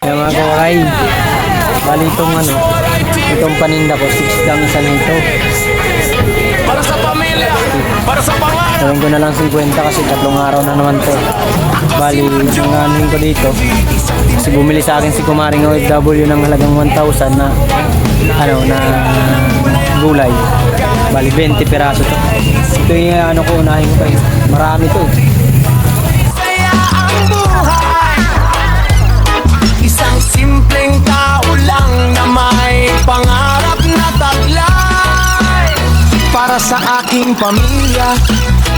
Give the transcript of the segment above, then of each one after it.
Kaya mga kawaray, bali itong paninda ko, 6 lang isa na ito. Para sa pamilya, para sa pangarap. Gawin ko na lang 50 kasi 3 araw na naman to. Bali, yung anuhin ko dito, kasi bumili sa akin si Kumaring OFW ng halagang 1,000 na gulay. Bali, 20 peraso to. Ito yung unahin ko kayo. Marami to. Saya ang buhay. Isang simpleng tao lang na may pangarap na taglay. Para sa aking pamilya,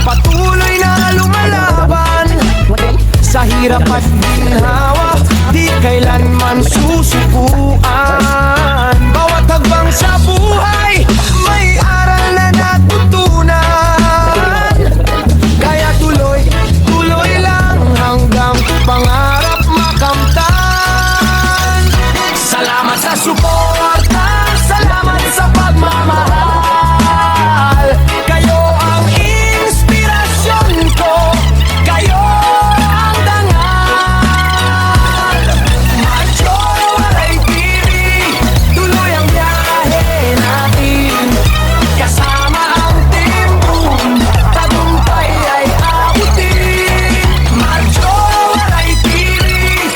patuloy na lumalaban. Sa hirap at ginhawa, di kailanman susukuan. Bawat hagbang sa buhay, may aral na natutunan. Kaya tuloy lang hanggang pangarap makamtan. Salamat sa suporta, salamat sa pagmamahal. Kayo ang inspirasyon ko, kayo ang dangal. Macho Waray TV, tuloy ang biyahe natin. Kasama ang Team Boom, tagumpay ay abutin. Macho Waray TV,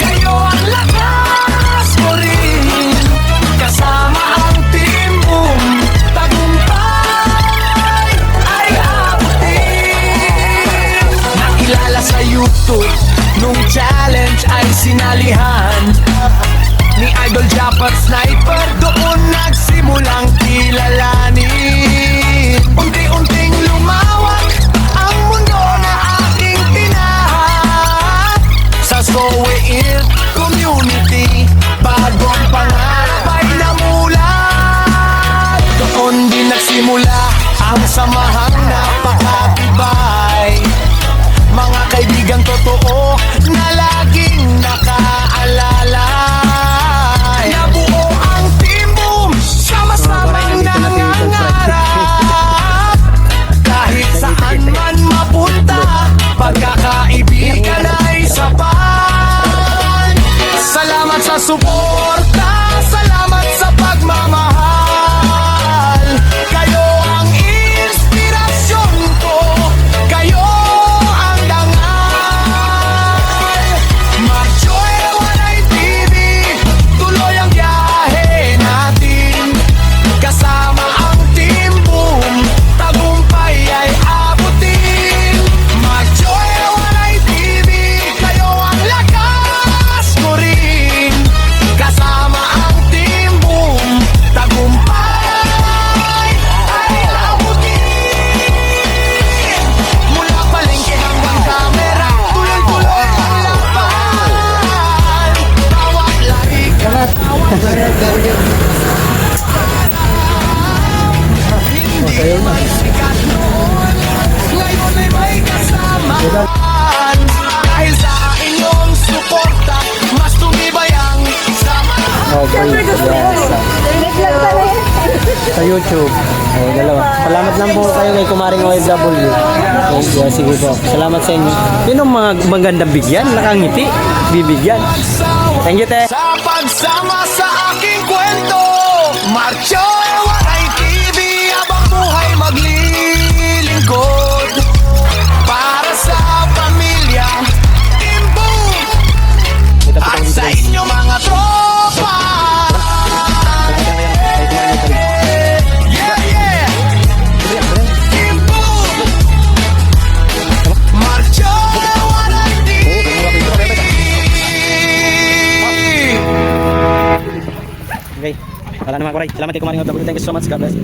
kayo ang lakas ko rin. Kasama ang Team Boom, tagumpay ay abutin. Nakilala sa YouTube, nung challenge ay sinalihan ni Idol Japat Sniper, doon nagsimulang kilalanin. Unti-unting lumawak ang mundo na ating tinahan. Sa Soweil community, bagong pangarap ay namulat. Doon din nagsimula ang samahang napakatibay. Mga kaibigang totoo na laging nakaalalay. Nabuo ang Team Boom, sama-samang nangangarap. Kahit saan man mapunta, pagkakaibigan ay sapat. Salamat sa suporta, salamat sa pagmamahal. Kayo ang inspirasyon ko, kayo ang dangal. Macho Waray TV, tuloy ang biyahe natin. Kasama ang Team Boom, tagumpay ay abutin. Macho Waray TV, kayo ang lakas ko rin. Kasama ang Team Boom, tagumpay ay abutin. Mula palengke hanggang kamera, tuloy-tuloy ang laban. Bawat lahik, hindi sikat noon, ngayon ay may kasamaan. Dahil sa inyong suporta, mas tumibay ang samahan. Okay, sa YouTube. Dalawa. Salamat lang po kayo kay Kumaring OFW. Okay, sige po. Salamat sa inyo. Yun ang mga magandang bigyan. Nakangiti. Bibigyan. Thank you, te. Sa pagsama sa aking kwento, Macho Waray TV, habang buhay maglilingkod. Para sa pamilya, Team Boom, at sa inyo mga tropa. Yeah, yeah. Team Boom, Macho Waray TV. Okay. Wala naman, Kumaring. Salamat kay Kumaring OFW. Thank you so much. God bless.